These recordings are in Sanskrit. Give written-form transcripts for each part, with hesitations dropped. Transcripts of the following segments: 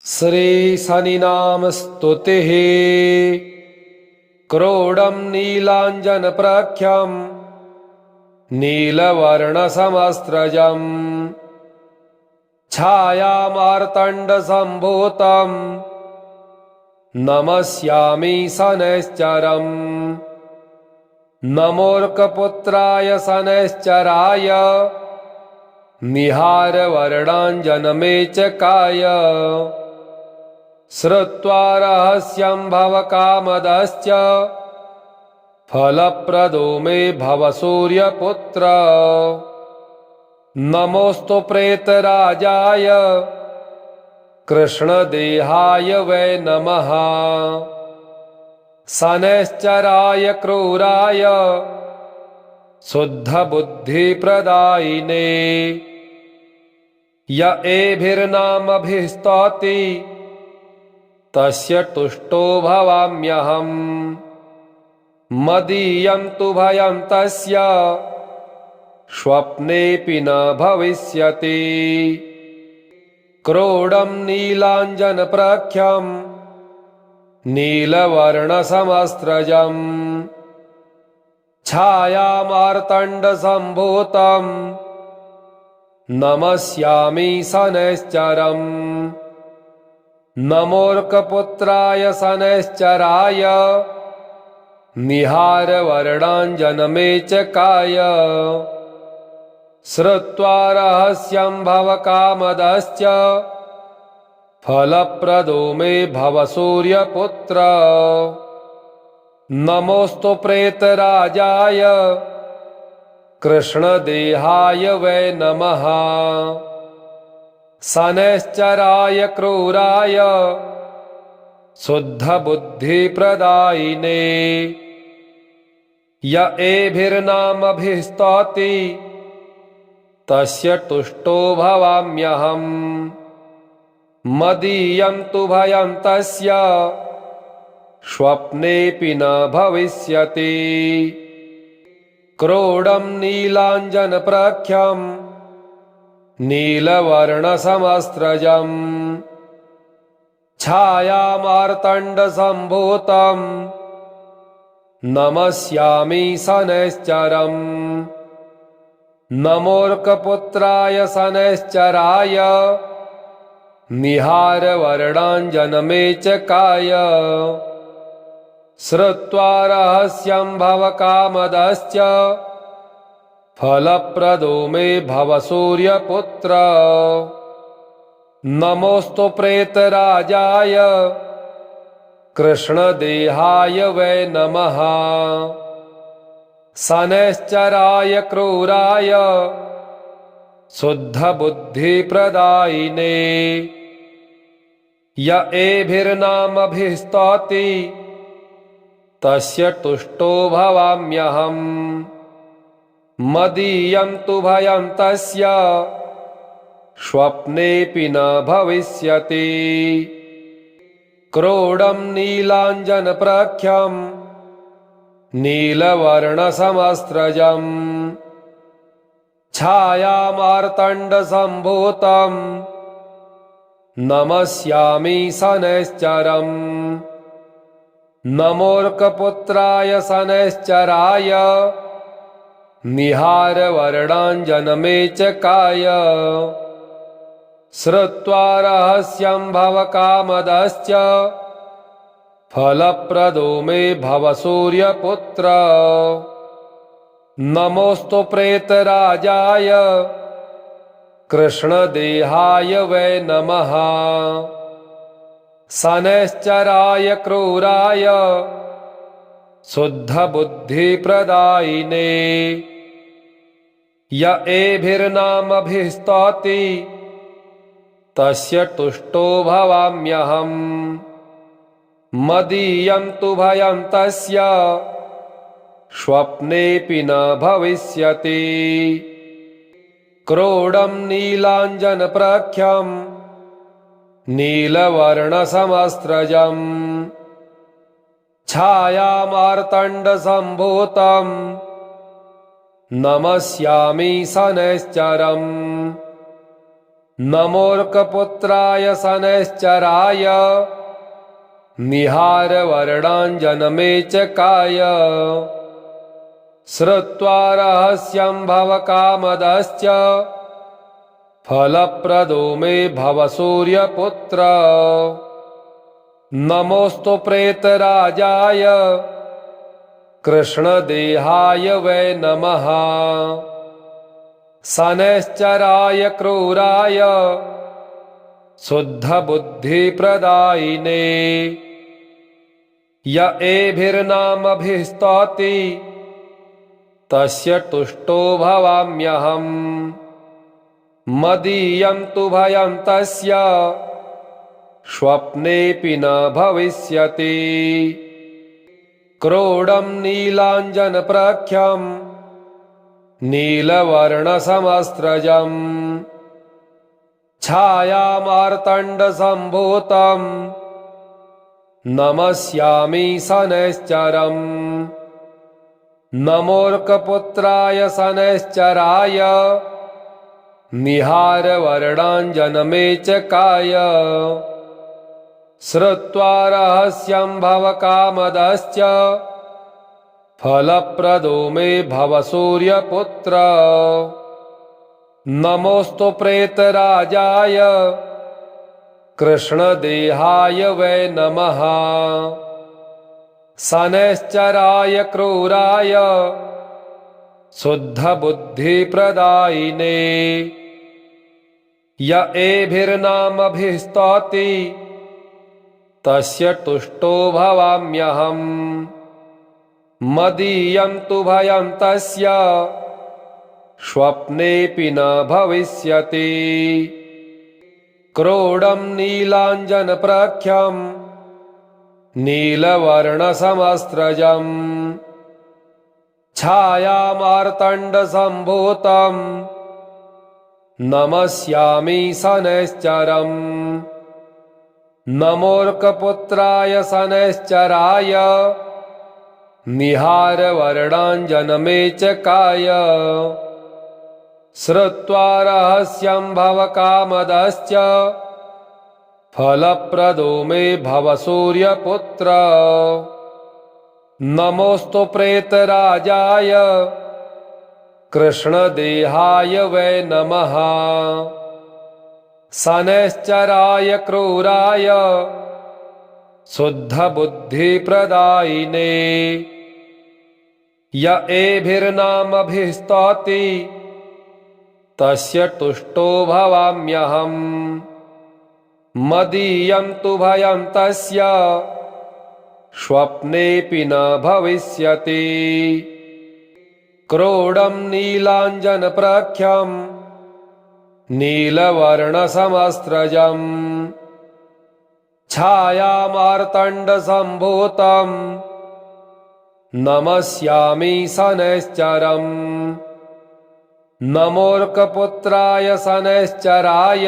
श्री शनिनाम स्तुतिः। क्रोडं नीलाञ्जनप्रख्यं नीलवर्णसमस्त्रजं छायामार्तण्डसम्भूतं नमस्यामि शनैश्चरम्। नमोऽर्कपुत्राय शनैश्चराय निहारवर्णाञ्जनमेचकाय। श्रुत्वा रहस्यं भवकामदश्च फलप्रदो मे भव सूर्यपुत्र। नमोऽस्तु प्रेतराजाय कृष्णदेहाय वै नमः। शनैश्चराय क्रूराय शुद्धबुद्धिप्रदायिने। य एभिर्नामभिस्तौति तस्य तुष्टो भवाम्यहम्। मदीयं तु भयं तस्य स्वप्नेऽपि न भविष्यति। क्रोडं नीलाञ्जनप्रख्यं नीलवर्णसमस्त्रजं छायामार्तण्डसम्भूतं नमस्यामि शनैश्चरम्। नमोऽर्कपुत्राय शनैश्चराय निहारवर्णाञ्जनमेचकाय। श्रुत्वा रहस्यं भवकामदश्च फलप्रदो मे भव सूर्यपुत्र। नमोऽस्तु प्रेतराजाय कृष्णदेहाय वै नमः। शनैश्चराय क्रूराय शुद्धबुद्धिप्रदायिने। य एभिर्नामभिस्तौति तस्य तुष्टो भवाम्यहम्। मदीयं तु भयं तस्य स्वप्नेऽपि न भविष्यति। क्रोडं नीलाञ्जनप्रख्यं नीलवर्णसमस्त्रजं छायामार्तण्डसम्भूतं नमस्यामि शनैश्चरम्। नमोऽर्कपुत्राय शनैश्चराय निहारवर्णाञ्जनमेचकाय। श्रुत्वा रहस्यं भवकामदश्च फलप्रदो मे भव सूर्यपुत्र। नमोऽस्तु प्रेतराजाय कृष्णदेहाय वै नमः। शनैश्चराय क्रूराय शुद्धबुद्धिप्रदायिने। य एभिर्नामभिस्तौति तस्य तुष्टो भवाम्यहम्। मदीयं तु भयं तस्य स्वप्नेऽपि न भविष्यति। क्रोडं नीलाञ्जनप्रख्यं नीलवर्णसमस्त्रजं छायामार्तण्डसम्भूतं नमस्यामि शनैश्चरम्। नमोऽर्कपुत्राय शनैश्चराय निहारवर्णाञ्जनमेचकाय। श्रुत्वा रहस्यं भवकामदश्च फलप्रदो मे भव सूर्यपुत्र। नमोऽस्तु प्रेतराजाय कृष्णदेहाय वै नमः। शनैश्चराय क्रूराय शुद्धबुद्धिप्रदायिने। य एभिर्नामभिस्तौति तस्य तुष्टो भवाम्यहम्। मदीयं तु भयं तस्य स्वप्नेऽपि न भविष्यति। क्रोडं नीलाञ्जनप्रख्यं नीलवर्णसमस्त्रजं छायामार्तण्डसम्भूतं नमस्यामि शनैश्चरम्। नमोऽर्कपुत्राय शनैश्चराय निहारवर्णाञ्जनमेचकाय श्रुत्वा रहस्यं भवकामदश्च फलप्रदो मे भव सूर्यपुत्र। नमोऽस्तु प्रेतराजाय कृष्णदेहाय वै नमः। शनैश्चराय क्रूराय शुद्धबुद्धिप्रदायिने य एभिर्नामभिस्तौति तस्य तुष्टो भवाम्यहम्। मदीयं तु भयं तस्य स्वप्नेऽपि न भविष्यति। क्रोडं नीलाञ्जनप्रख्यं नीलवर्णसमस्रजम् छायामार्तण्डसम्भूतं नमस्यामि शनैश्चरम्। नमोऽर्कपुत्राय शनैश्चराय निहारवर्णाञ्जनमेचकाय श्रुत्वा रहस्यं भवकामदश्च फलप्रदो मे भव सूर्यपुत्र। नमोऽस्तु प्रेतराजाय कृष्णदेहाय वै नमः। शनैश्चराय क्रूराय शुद्धबुद्धिप्रदायिने य एभिर्नामभिस्तौति तस्य तुष्टो भवाम्यहम्। मदीयं तु भयं तस्य स्वप्नेऽपि न भविष्यति। क्रोडं नीलाञ्जनप्रख्यं नीलवर्णसमस्रजम् छायामार्तण्डसम्भूतं नमस्यामि शनैश्चरम्। नमोऽर्कपुत्राय शनैश्चराय निहारवर्णाञ्जनमेचकाय श्रुत्वा रहस्यं भवकामदश्च फलप्रदो मे भव सूर्यपुत्र। नमोऽस्तु प्रेतराजाय कृष्णदेहाय वै नमः। शनैश्चराय क्रूराय शुद्धबुद्धिप्रदायिने य एभिर्नामभिस्तौति तस्य तुष्टो भवाम्यहम्। मदीयं तु भयं तस्य स्वप्नेऽपि न भविष्यति। क्रोडं नीलाञ्जनप्रख्यं नीलवर्णसमस्रजम् छायामार्तण्डसम्भूतं नमस्यामि शनैश्चरम्। नमोऽर्कपुत्राय शनैश्चराय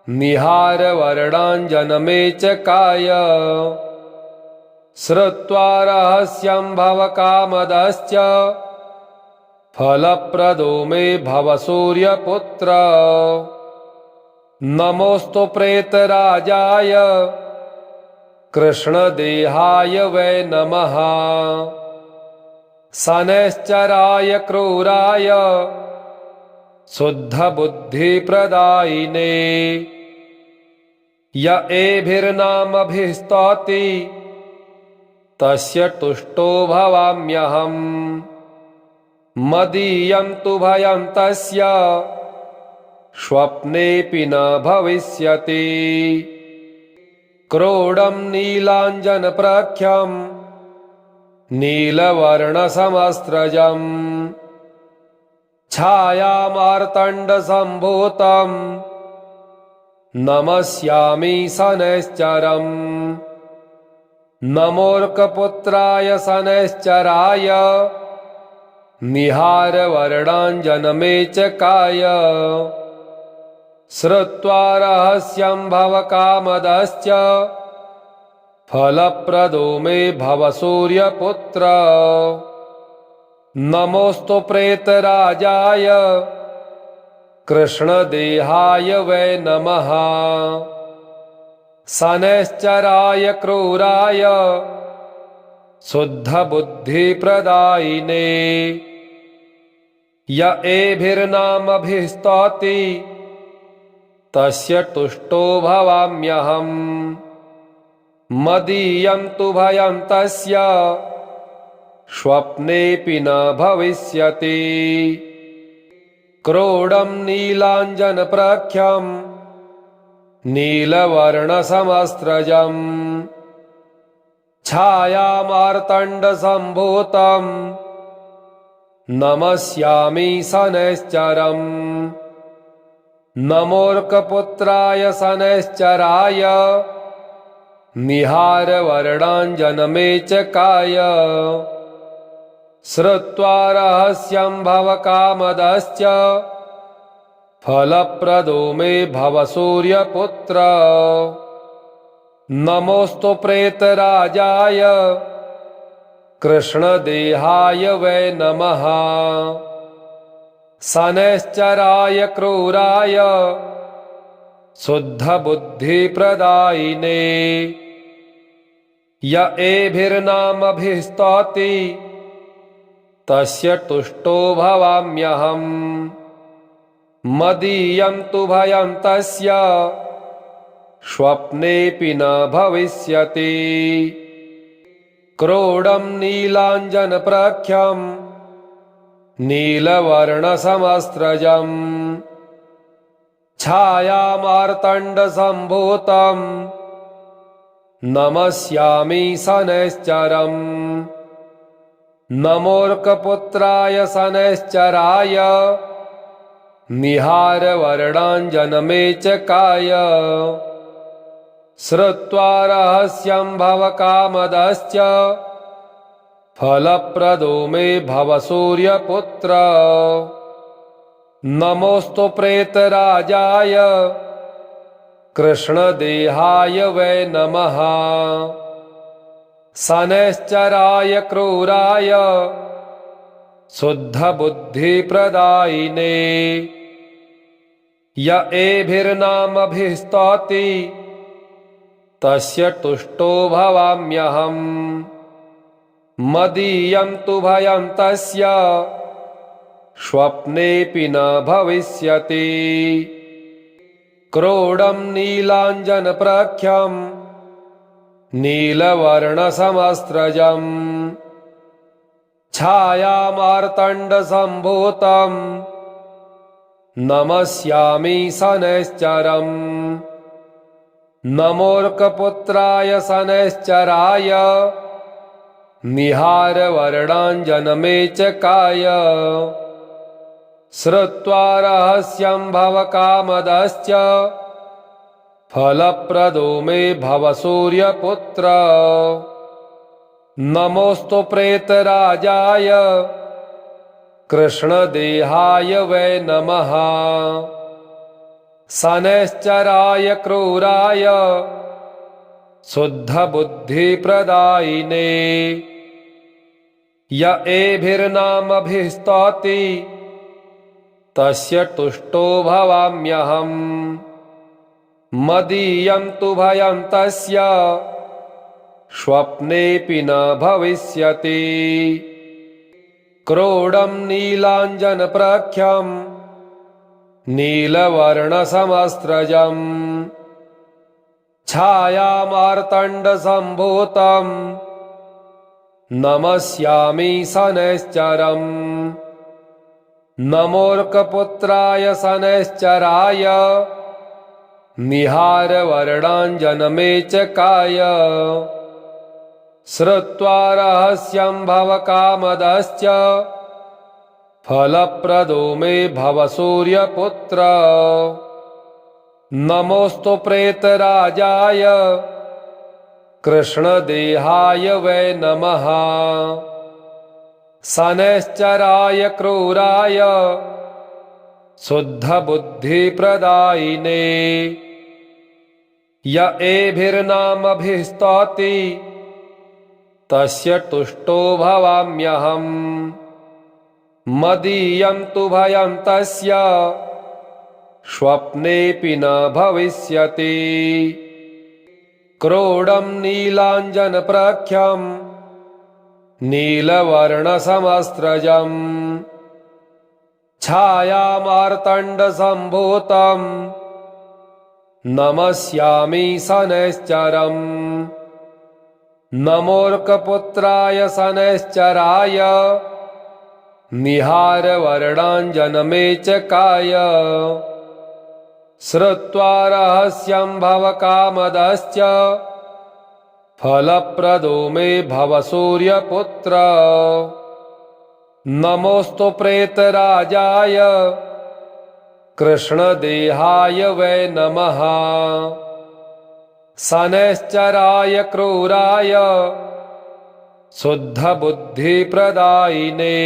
निहारवर्णाञ्जनमेचकाय श्रुत्वा रहस्यं भवकामदश्च फलप्रदो मे भव सूर्यपुत्र। नमोऽस्तु प्रेतराजाय कृष्णदेहाय वै नमः। शनैश्चराय क्रूराय शुद्धबुद्धिप्रदायिने य एभिर्नामभिस्तौति तस्य तुष्टो भवाम्यहम्। मदीयं तु भयं तस्य स्वप्नेऽपि न भविष्यति। क्रोडं नीलाञ्जनप्रख्यं नीलवर्णसमस्रजम् छायामार्तण्डसम्भूतं नमस्यामि शनैश्चरम्। नमोऽर्कपुत्राय शनैश्चराय निहारवर्णाञ्जनमेचकाय श्रुत्वा रहस्यं भवकामदश्च फलप्रदो मे भव सूर्यपुत्र। नमोऽस्तु प्रेतराजाय कृष्णदेहाय वै नमः। शनैश्चराय क्रूराय शुद्धबुद्धिप्रदायिने य एभिर्नामभिस्तौति तस्य तुष्टो भवाम्यहम्। मदीयं तु भयं तस्य स्वप्नेऽपि न भविष्यति। क्रोडं नीलाञ्जनप्रख्यं नीलवर्णसमस्रजम् छायामार्तण्डसम्भूतं नमस्यामि शनैश्चरम्। नमोऽर्कपुत्राय शनैश्चराय निहारवर्णाञ्जनमेचकाय। श्रुत्वा रहस्यं भवकामदश्च फलप्रदो मे भव सूर्यपुत्र। नमोऽस्तु प्रेतराजाय कृष्णदेहाय वै नमः। शनैश्चराय क्रूराय शुद्धबुद्धिप्रदायिने य एभिर्नामभिस्तौति तस्य तुष्टो भवाम्यहम्। मदीयं तु भयं तस्य स्वप्नेऽपि न भविष्यति। क्रोडं नीलाञ्जनप्रख्यं नीलवर्णसमस्रजम् छायामार्तण्डसम्भूतं नमस्यामि शनैश्चरम्। नमोऽर्कपुत्राय शनैश्चराय निहारवर्णाञ्जनमेचकाय। श्रुत्वा रहस्यं भवकामदश्च फलप्रदो मे भव सूर्यपुत्र। नमोऽस्तु प्रेतराजाय कृष्णदेहाय वै नमः। शनैश्चराय क्रूराय शुद्धबुद्धिप्रदायिने य एभिर्नामभिस्तौति तस्य तुष्टो भवाम्यहम्। मदीयं तु भयं तस्य स्वप्नेऽपि न भविष्यति। क्रोडं नीलाञ्जनप्रख्यं नीलवर्णसमस्रजम् छायामार्तण्डसम्भूतं नमस्यामि शनैश्चरम्। नमोऽर्कपुत्राय शनैश्चराय निहारवर्णाञ्जनमेचकाय। श्रुत्वा रहस्यं भवकामदश्च फलप्रदो मे भव सूर्यपुत्र। नमोऽस्तु प्रेतराजाय कृष्णदेहाय वै नमः। शनैश्चराय क्रूराय शुद्धबुद्धिप्रदायिने य एभिर्नामभिस्तौति तस्य तुष्टो भवाम्यहम्। मदीयं तु भयं तस्य स्वप्नेऽपि न भविष्यति। क्रोडं नीलाञ्जनप्रख्यं नीलवर्णसमस्रजम् छायामार्तण्डसम्भूतं नमस्यामि शनैश्चरम्। नमोऽर्कपुत्राय शनैश्चराय निहारवर्णाञ्जनमेचकाय। श्रुत्वा रहस्यं भवकामदश्च फलप्रदो मे भव सूर्यपुत्र। नमोऽस्तु प्रेतराजाय कृष्णदेहाय वै नमः। शनैश्चराय क्रूराय शुद्धबुद्धिप्रदायिने य एभिर्नामभिस्तौति तस्य तुष्टो भवाम्यहम्। मदीयं तु भयं तस्य स्वप्नेऽपि न भविष्यति। क्रोडं नीलाञ्जनप्रख्यं नीलवर्णसमस्रजम् छायामार्तण्डसम्भूतं नमस्यामि शनैश्चरम्। नमोऽर्कपुत्राय शनैश्चराय निहारवर्णाञ्जनमेचकाय। श्रुत्वा रहस्यं भवकामदश्च फलप्रदो मे भव सूर्यपुत्र। नमोऽस्तु प्रेतराजाय कृष्णदेहाय वै नमः। शनैश्चराय क्रूराय शुद्धबुद्धिप्रदायिने।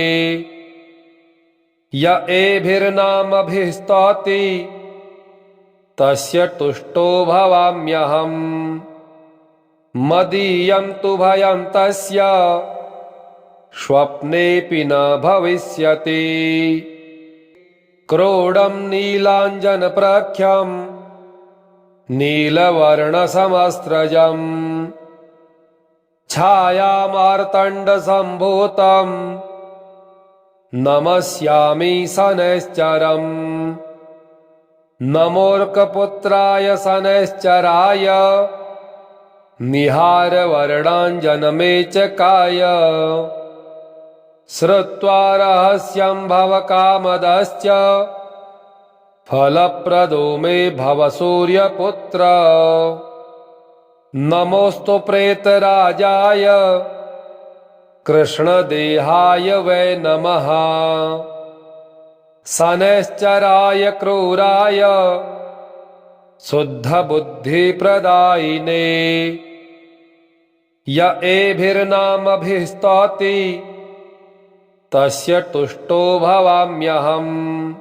य एभिर्नामभिस्तौति तस्य तुष्टो भवाम्यहम्। मदीयं तु भयं तस्य स्वप्नेऽपि न भविष्यति। क्रोडं नीलाञ्जनप्रख्यं नीलवर्णसमस्रजम् छायामार्तण्डसम्भूतं नमस्यामि शनैश्चरम्। नमोऽर्कपुत्राय शनैश्चराय निहारवर्णाञ्जनमेचकाय। श्रुत्वा रहस्यं भवकामदश्च फलप्रदो मे भव सूर्यपुत्र। नमोऽस्तु प्रेतराजाय कृष्णदेहाय वै नमः। शनैश्चराय क्रूराय शुद्धबुद्धिप्रदायिने। य एभिर्नामभिस्तौति तस्य तुष्टो भवाम्यहम्।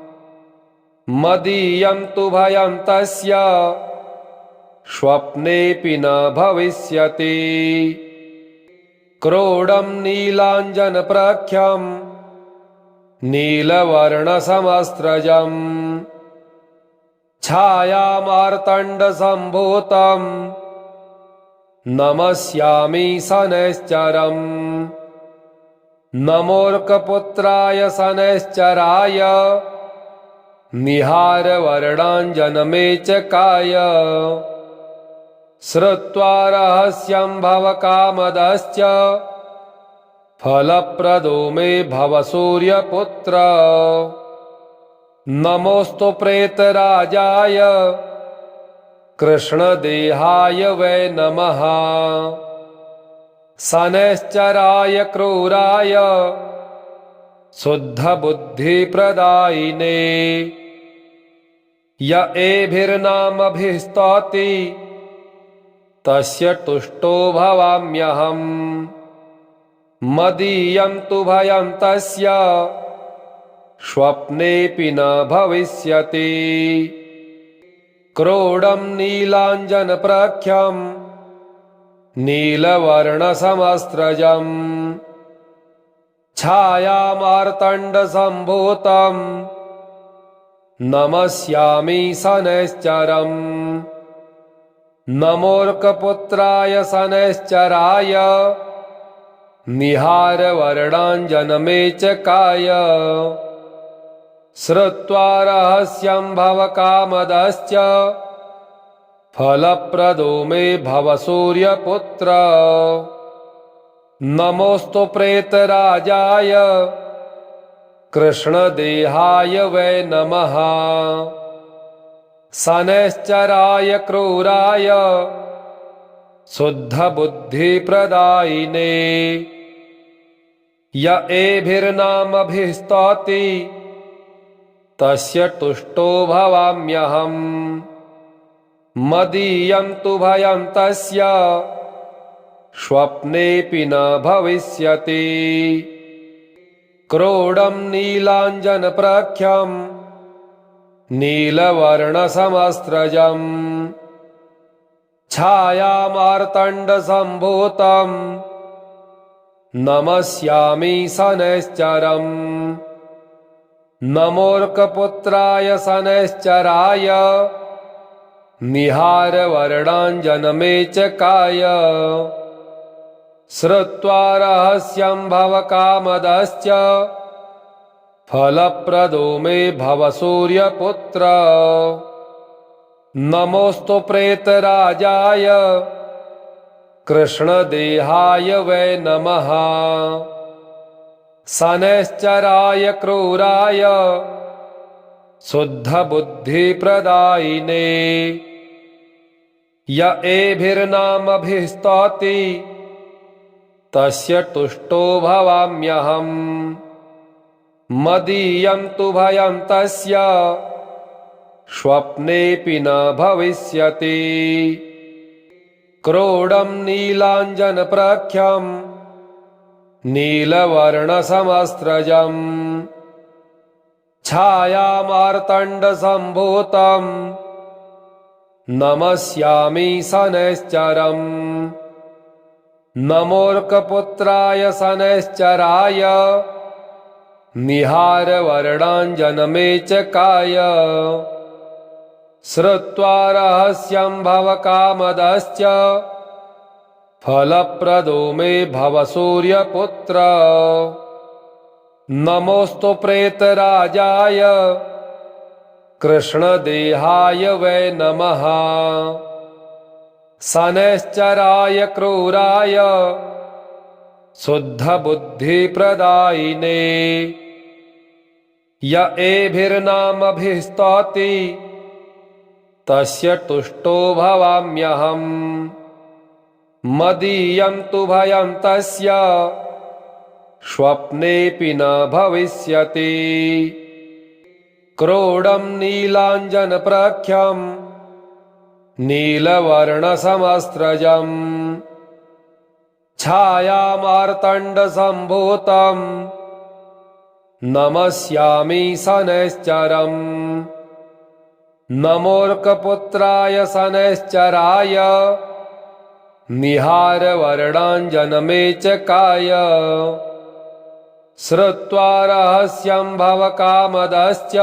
मदीयं तु भयं तस्य स्वप्नेऽपि न भविष्यति। क्रोडं नीलाञ्जनप्रख्यं नीलवर्णसमस्रजम् छायामार्तण्डसम्भूतं नमस्यामि शनैश्चरम्। नमोऽर्कपुत्राय शनैश्चराय निहारवर्णाञ्जनमेचकाय। श्रुत्वा रहस्यं भवकामदश्च फलप्रदो मे भव सूर्यपुत्र। नमोऽस्तु प्रेतराजाय कृष्णदेहाय वै नमः। शनैश्चराय क्रूराय शुद्धबुद्धिप्रदायिने। य एभिर्नामभिस्तौति तस्य तुष्टो भवाम्यहम्। मदीयं तु भयं तस्य स्वप्नेऽपि न भविष्यति। क्रोडं नीलाञ्जनप्रख्यं नीलवर्णसमस्रजम् छायामार्तण्डसम्भूतं नमस्यामि शनैश्चरम्। नमोऽर्कपुत्राय शनैश्चराय निहारवर्णाञ्जनमेचकाय। श्रुत्वा रहस्यं भवकामदश्च फलप्रदो मे भव सूर्यपुत्र। नमोऽस्तु प्रेतराजाय कृष्णदेहाय वै नमः। शनैश्चराय क्रूराय शुद्धबुद्धिप्रदायिने। य एभिर्नामभिस्तौति तस्य तुष्टो भवाम्यहम्। मदीयं तु भयं तस्य स्वप्नेऽपि न भविष्यति। क्रोडं नीलाञ्जनप्रख्यं नीलवर्णसमस्रजम् छायामार्तण्डसम्भूतं नमस्यामि शनैश्चरम्। नमोऽर्कपुत्राय शनैश्चराय निहारवर्णाञ्जनमेचकाय श्रुत्वा रहस्यं भवकामदश्च फलप्रदो मे भव सूर्यपुत्र नमोऽस्तु प्रेतराजाय कृष्णदेहाय वै नमः शनैश्चराय क्रूराय शुद्धबुद्धिप्रदायिने य एभिर्नामभिस्तौति तस्य तुष्टो भवाम्यहम् मदीयं तु भयं तस्य स्वप्नेऽपि न भविष्यति क्रोडं नीलाञ्जनप्रख्यं नीलवर्णसमस्त्रजं छायामार्तण्डसम्भूतं नमस्यामि शनैश्चरम् नमोऽर्कपुत्राय शनैश्चराय निहारवर्णाञ्जनमेचकाय श्रुत्वा रहस्यं भवकामदश्च फलप्रदो मे भव सूर्यपुत्र नमोऽस्तु प्रेतराजाय कृष्णदेहाय वै नमः शनैश्चराय क्रूराय शुद्धबुद्धिप्रदायिने य एभिर्नामभिस्तौति तस्य तुष्टो भवाम्यहम् मदीयं तु भयं तस्य स्वप्नेऽपि न भविष्यति क्रोडं नीलाञ्जनप्रख्यं नीलवर्णसमस्त्रजं छायामार्तण्डसम्भूतं नमस्यामि शनैश्चरम् नमोऽर्कपुत्राय शनैश्चराय निहारवर्णाञ्जनमेचकाय श्रुत्वा रहस्यं भवकामदश्च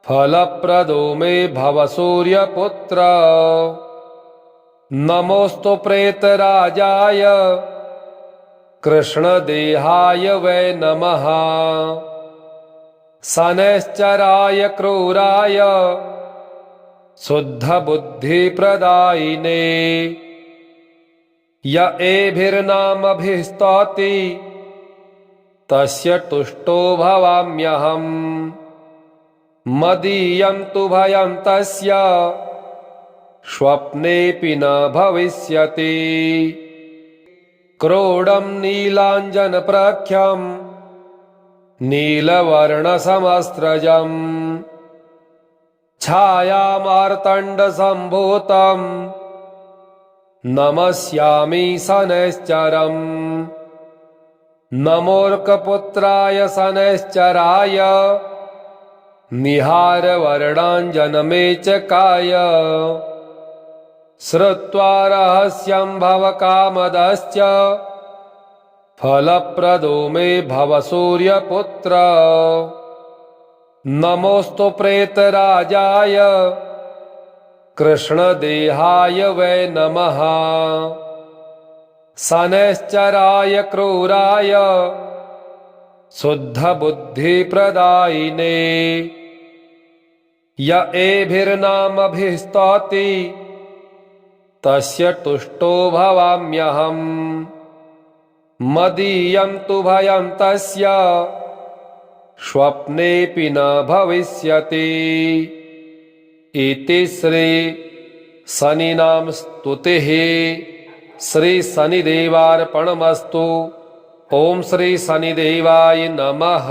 फलप्रदो मे भव सूर्यपुत्र नमोऽस्तु प्रेतराजाय कृष्णदेहाय वै नमः शनैश्चराय क्रूराय शुद्धबुद्धिप्रदायिने य एभिर्नामभिस्तौति तस्य तुष्टो भवाम्यहम् मदीयं तु भयं तस्य स्वप्नेऽपि न भविष्यति क्रोडं नीलाञ्जनप्रख्यं नीलवर्णसमस्त्रजं छायामार्तण्डसम्भूतं नमस्यामि शनैश्चरम् नमोऽर्कपुत्राय शनैश्चराय निहारवर्णाञ्जनमेचकाय श्रुत्वा रहस्यं भवकामदश्च फलप्रदो मे भव सूर्यपुत्र नमोऽस्तु प्रेतराजाय कृष्णदेहाय वै नमः शनैश्चराय क्रूराय शुद्धबुद्धिप्रदायिने य एभिर्नामभिस्तौति तस्य तुष्टो भवाम्यहम् मदीयं तु भयं तस्य स्वप्नेऽपि न भविष्यति इति श्री शनिनाम स्तुतिः श्री शनिदेवार्पणमस्तु। ओम श्री शनिदेवाय नमः।